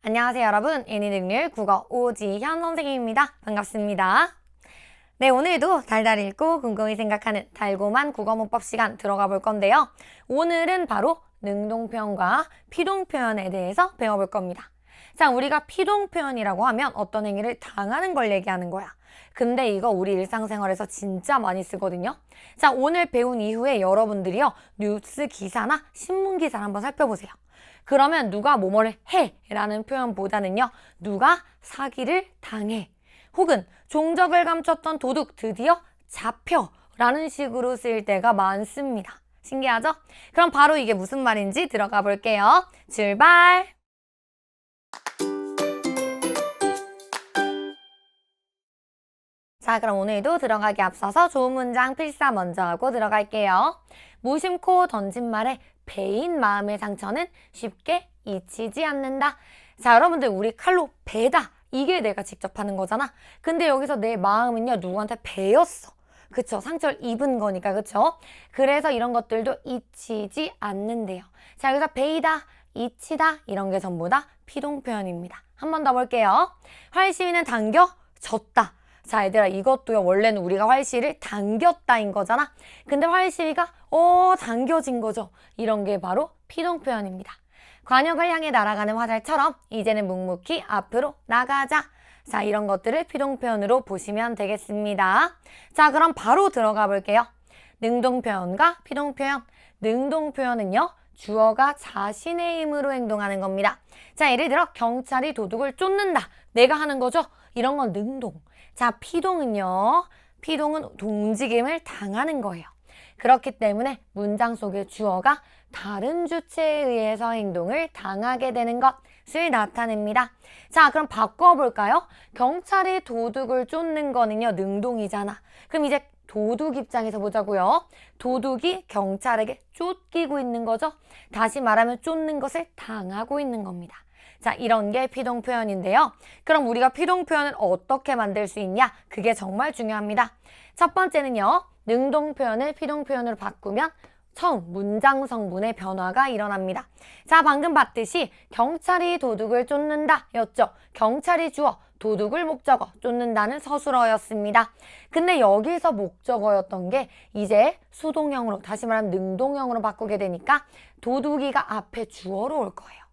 안녕하세요 여러분, 애니능률 국어 오지현 선생님입니다. 반갑습니다. 네, 오늘도 달달 읽고 곰곰이 생각하는 달고만 국어문법 시간 들어가 볼 건데요. 오늘은 바로 능동표현과 피동표현에 대해서 배워볼 겁니다. 자, 우리가 피동표현이라고 하면 어떤 행위를 당하는 걸 얘기하는 거야. 근데 이거 우리 일상생활에서 진짜 많이 쓰거든요. 자, 오늘 배운 이후에 여러분들이요, 뉴스 기사나 신문 기사를 한번 살펴보세요. 그러면 누가 뭐뭐를 해 라는 표현보다는요, 누가 사기를 당해 혹은 종적을 감췄던 도둑 드디어 잡혀 라는 식으로 쓰일 때가 많습니다. 신기하죠? 그럼 바로 이게 무슨 말인지 들어가 볼게요. 출발! 자, 그럼 오늘도 들어가기 앞서서 좋은 문장 필사 먼저 하고 들어갈게요. 무심코 던진 말에 베인 마음의 상처는 쉽게 잊히지 않는다. 자, 여러분들 우리 칼로 베다. 이게 내가 직접 하는 거잖아. 근데 여기서 내 마음은요, 누구한테 베였어. 그쵸? 상처를 입은 거니까, 그쵸? 그래서 이런 것들도 잊히지 않는데요. 자, 여기서 베이다, 잊히다 이런 게 전부 다 피동표현입니다. 한 번 더 볼게요. 활시위는 당겨졌다. 자, 얘들아, 이것도요, 원래는 우리가 활시위를 당겼다인 거잖아. 근데 활시위가 당겨진 거죠. 이런 게 바로 피동표현입니다. 관역을 향해 날아가는 화살처럼 이제는 묵묵히 앞으로 나가자. 자, 이런 것들을 피동표현으로 보시면 되겠습니다. 자, 그럼 바로 들어가 볼게요. 능동표현과 피동표현. 능동표현은요, 주어가 자신의 힘으로 행동하는 겁니다. 자, 예를 들어 경찰이 도둑을 쫓는다. 내가 하는 거죠? 이런 건 능동. 자, 피동은요, 피동은 움직임을 당하는 거예요. 그렇기 때문에 문장 속의 주어가 다른 주체에 의해서 행동을 당하게 되는 것을 나타냅니다. 자, 그럼 바꿔볼까요? 경찰이 도둑을 쫓는 거는요, 능동이잖아. 그럼 이제 도둑 입장에서 보자고요. 도둑이 경찰에게 쫓기고 있는 거죠. 다시 말하면 쫓는 것을 당하고 있는 겁니다. 자, 이런 게 피동표현인데요. 그럼 우리가 피동표현을 어떻게 만들 수 있냐? 그게 정말 중요합니다. 첫 번째는요, 능동표현을 피동표현으로 바꾸면 처음 문장 성분의 변화가 일어납니다. 자, 방금 봤듯이 경찰이 도둑을 쫓는다 였죠. 경찰이 주어, 도둑을 목적어, 쫓는다는 서술어였습니다. 근데 여기서 목적어였던 게 이제 수동형으로, 다시 말하면 능동형으로 바꾸게 되니까 도둑이가 앞에 주어로 올 거예요.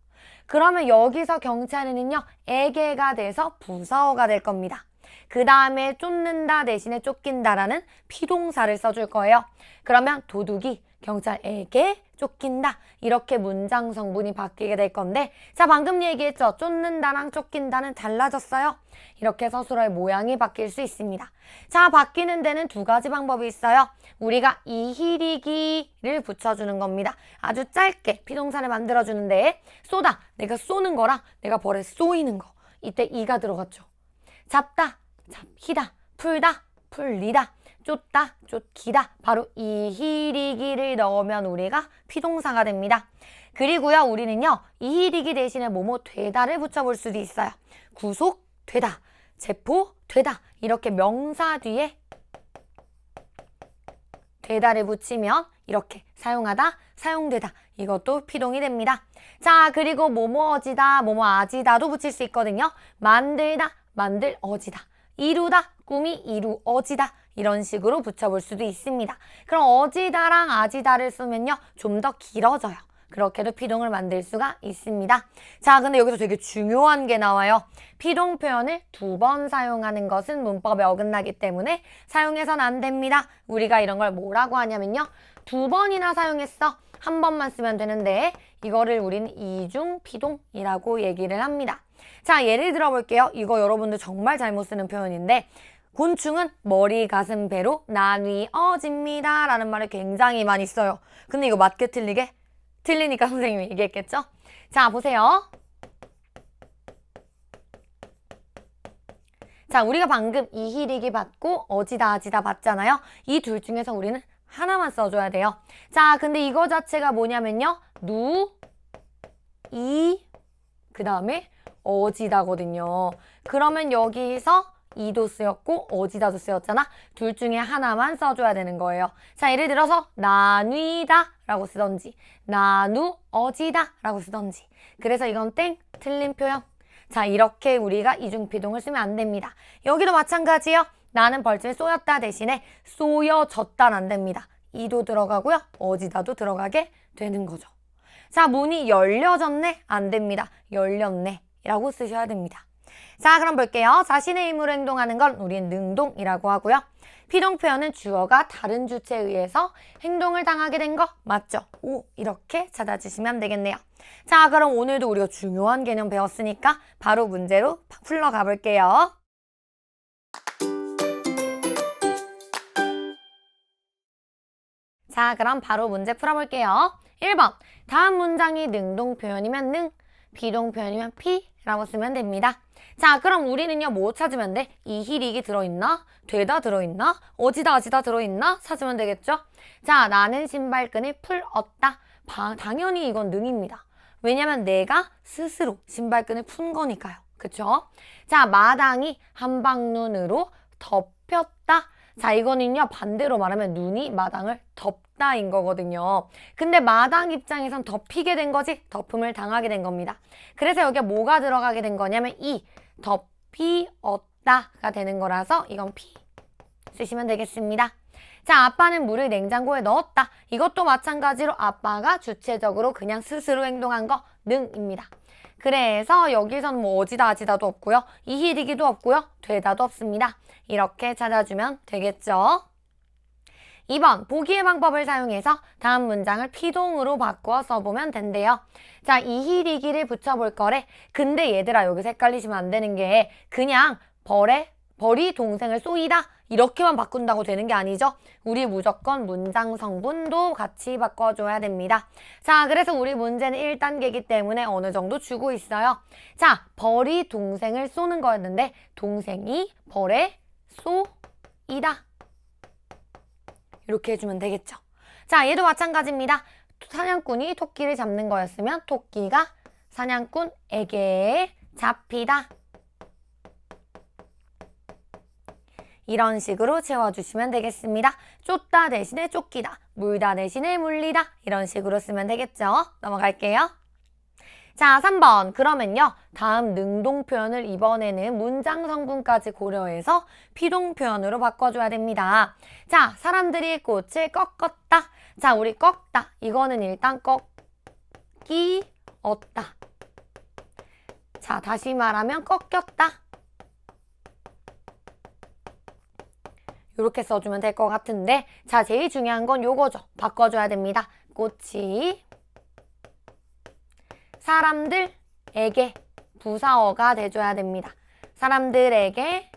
그러면 여기서 경찰은요, 애계가 돼서 부사어가 될 겁니다. 그 다음에 쫓는다 대신에 쫓긴다라는 피동사를 써줄 거예요. 그러면 도둑이 경찰에게 쫓긴다. 이렇게 문장 성분이 바뀌게 될 건데, 자, 방금 얘기했죠. 쫓는다랑 쫓긴다는 달라졌어요. 이렇게 서술어의 모양이 바뀔 수 있습니다. 자, 바뀌는 데는 두 가지 방법이 있어요. 우리가 이히리기를 붙여주는 겁니다. 아주 짧게 피동사를 만들어주는데, 쏘다, 내가 쏘는 거랑 내가 벌에 쏘이는 거. 이때 이가 들어갔죠. 잡다, 잡히다, 풀다, 풀리다, 쫓다, 쫓기다. 바로 이히리기를 넣으면 우리가 피동사가 됩니다. 그리고요, 우리는요, 이히리기 대신에 뭐뭐 되다를 붙여볼 수도 있어요. 구속되다, 체포되다. 이렇게 명사 뒤에 되다를 붙이면 이렇게 사용하다, 사용되다. 이것도 피동이 됩니다. 자, 그리고 뭐뭐어지다, 뭐뭐아지다도 붙일 수 있거든요. 만들다, 만들어지다. 이루다, 꿈이 이루어지다. 이런 식으로 붙여볼 수도 있습니다. 그럼 어지다랑 아지다를 쓰면요, 좀 더 길어져요. 그렇게도 피동을 만들 수가 있습니다. 자, 근데 여기서 되게 중요한 게 나와요. 피동 표현을 두 번 사용하는 것은 문법에 어긋나기 때문에 사용해서는 안 됩니다. 우리가 이런 걸 뭐라고 하냐면요, 두 번이나 사용했어. 한 번만 쓰면 되는데 이거를 우리는 이중 피동이라고 얘기를 합니다. 자, 예를 들어 볼게요. 이거 여러분들 정말 잘못 쓰는 표현인데, 곤충은 머리, 가슴, 배로 나뉘어집니다 라는 말을 굉장히 많이 써요. 근데 이거 맞게 틀리게? 틀리니까 선생님이 얘기했겠죠? 자, 보세요. 자, 우리가 방금 이히리기 받고 어지다 아지다 봤잖아요. 이 둘 중에서 우리는 하나만 써줘야 돼요. 자, 근데 이거 자체가 뭐냐면요, 그 다음에 어지다거든요. 그러면 여기서 이도 쓰였고 어지다도 쓰였잖아. 둘 중에 하나만 써줘야 되는 거예요. 자, 예를 들어서 나뉘다 라고 쓰던지 나누어지다 라고 쓰던지. 그래서 이건 땡, 틀린 표현. 자, 이렇게 우리가 이중피동을 쓰면 안 됩니다. 여기도 마찬가지요. 나는 벌집에 쏘였다 대신에 쏘여졌다는 안 됩니다. 이도 들어가고요. 어지다도 들어가게 되는 거죠. 자, 문이 열려졌네? 안 됩니다. 열렸네 라고 쓰셔야 됩니다. 자, 그럼 볼게요. 자신의 힘으로 행동하는 건 우리는 능동이라고 하고요. 피동 표현은 주어가 다른 주체에 의해서 행동을 당하게 된 거 맞죠? 오, 이렇게 찾아주시면 되겠네요. 자, 그럼 오늘도 우리가 중요한 개념 배웠으니까 바로 문제로 풀러가 볼게요. 자, 그럼 바로 문제 풀어볼게요. 1번, 다음 문장이 능동 표현이면 능, 비동 표현이면 피라고 쓰면 됩니다. 자, 그럼 우리는요, 뭐 찾으면 돼? 이힐이기 들어있나? 되다 들어있나? 어지다 아지다 들어있나? 찾으면 되겠죠? 자, 나는 신발끈을 풀었다. 당연히 이건 능입니다. 왜냐면 내가 스스로 신발끈을 푼 거니까요. 그쵸? 자, 마당이 한방눈으로 덮였다. 자, 이거는요, 반대로 말하면 눈이 마당을 덮다인 거거든요. 근데 마당 입장에선 덮이게 된 거지, 덮음을 당하게 된 겁니다. 그래서 여기에 뭐가 들어가게 된 거냐면 이 덮이었다가 되는 거라서 이건 피 쓰시면 되겠습니다. 자, 아빠는 물을 냉장고에 넣었다. 이것도 마찬가지로 아빠가 주체적으로 그냥 스스로 행동한 거 능입니다. 그래서 여기서는 뭐 어지다 아지다도 없고요. 이힐이기도 없고요. 되다도 없습니다. 이렇게 찾아주면 되겠죠. 2번, 보기의 방법을 사용해서 다음 문장을 피동으로 바꾸어 써보면 된대요. 자, 이힐이기를 붙여볼 거래. 근데 얘들아, 여기서 헷갈리시면 안 되는 게 그냥 벌이 동생을 쏘이다 이렇게만 바꾼다고 되는 게 아니죠. 우리 무조건 문장 성분도 같이 바꿔줘야 됩니다. 자, 그래서 우리 문제는 1단계이기 때문에 어느 정도 주고 있어요. 자, 벌이 동생을 쏘는 거였는데 동생이 벌에 쏘이다. 이렇게 해주면 되겠죠. 자, 얘도 마찬가지입니다. 사냥꾼이 토끼를 잡는 거였으면 토끼가 사냥꾼에게 잡히다. 이런 식으로 채워주시면 되겠습니다. 쫓다 대신에 쫓기다, 물다 대신에 물리다 이런 식으로 쓰면 되겠죠. 넘어갈게요. 자, 3번. 그러면요, 다음 능동 표현을 이번에는 문장 성분까지 고려해서 피동 표현으로 바꿔줘야 됩니다. 자, 사람들이 꽃을 꺾었다. 자, 우리 꺾다. 이거는 일단 꺾이었다. 자, 다시 말하면 꺾였다. 이렇게 써주면 될 것 같은데, 자, 제일 중요한 건 요거죠. 바꿔줘야 됩니다. 꽃이 사람들에게 부사어가 돼줘야 됩니다. 사람들에게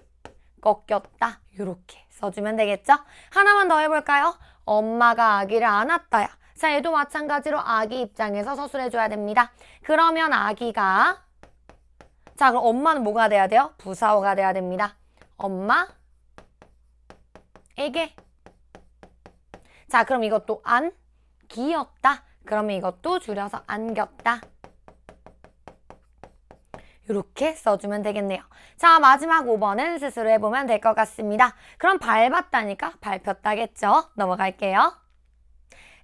꺾였다. 이렇게 써주면 되겠죠? 하나만 더 해볼까요? 엄마가 아기를 안았다야. 자, 얘도 마찬가지로 아기 입장에서 서술해줘야 됩니다. 그러면 아기가, 자, 그럼 엄마는 뭐가 돼야 돼요? 부사어가 돼야 됩니다. 엄마에게. 자, 그럼 이것도 안기었다. 그러면 이것도 줄여서 안겼다. 이렇게 써주면 되겠네요. 자, 마지막 5번은 스스로 해보면 될 것 같습니다. 그럼 밟았다니까 밟혔다겠죠? 넘어갈게요.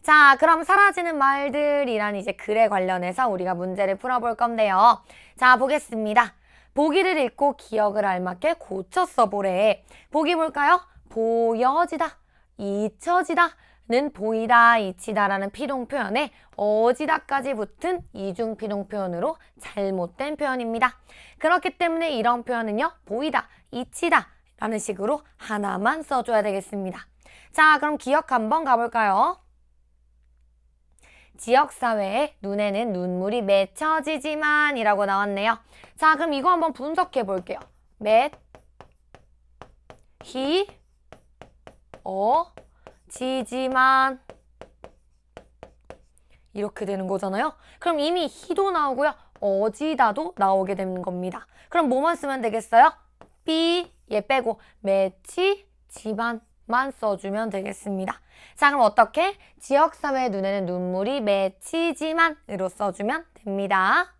자, 그럼 사라지는 말들이란 이제 글에 관련해서 우리가 문제를 풀어볼 건데요. 자, 보겠습니다. 보기를 읽고 기억을 알맞게 고쳐 써보래. 보기 볼까요? 보여지다, 잊혀지다 는 보이다, 잊히다라는 피동 표현에 어지다까지 붙은 이중 피동 표현으로 잘못된 표현입니다. 그렇기 때문에 이런 표현은요, 보이다, 잊히다 라는 식으로 하나만 써줘야 되겠습니다. 자, 그럼 기억 한번 가볼까요? 지역사회에 눈에는 눈물이 맺혀지지만 이라고 나왔네요. 자, 그럼 이거 한번 분석해 볼게요. 지지만 이렇게 되는 거잖아요. 그럼 이미 히도 나오고요. 어지다도 나오게 되는 겁니다. 그럼 뭐만 쓰면 되겠어요? 얘 빼고 맺히지만만 써주면 되겠습니다. 자, 그럼 어떻게? 지역사회의 눈에는 눈물이 맺히지만으로 써주면 됩니다.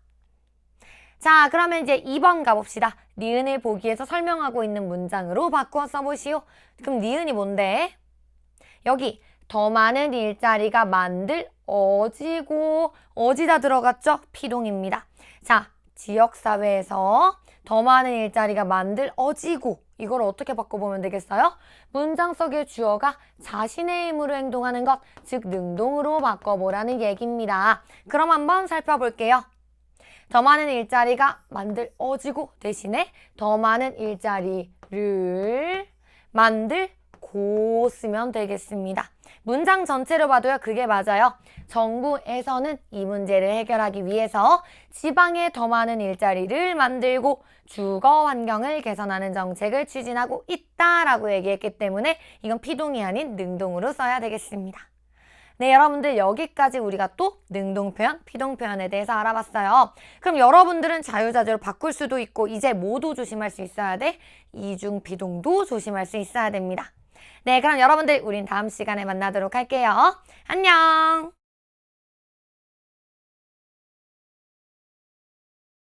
자, 그러면 이제 2번 가봅시다. 니은을 보기에서 설명하고 있는 문장으로 바꾸어 써보시오. 그럼 니은이 뭔데? 여기 더 많은 일자리가 만들 어지고 어지다 들어갔죠? 피동입니다. 자, 지역사회에서 더 많은 일자리가 만들어지고 이걸 어떻게 바꿔보면 되겠어요? 문장 속의 주어가 자신의 힘으로 행동하는 것, 즉 능동으로 바꿔보라는 얘기입니다. 그럼 한번 살펴볼게요. 더 많은 일자리가 만들어지고 대신에 더 많은 일자리를 만들고 쓰면 되겠습니다. 문장 전체로 봐도요, 그게 맞아요. 정부에서는 이 문제를 해결하기 위해서 지방에 더 많은 일자리를 만들고 주거 환경을 개선하는 정책을 추진하고 있다라고 얘기했기 때문에 이건 피동이 아닌 능동으로 써야 되겠습니다. 네, 여러분들 여기까지 우리가 또 능동표현, 피동표현에 대해서 알아봤어요. 그럼 여러분들은 자유자재로 바꿀 수도 있고 이제 뭐도 조심할 수 있어야 돼? 이중 비동도 조심할 수 있어야 됩니다. 네, 그럼 여러분들 우린 다음 시간에 만나도록 할게요. 안녕!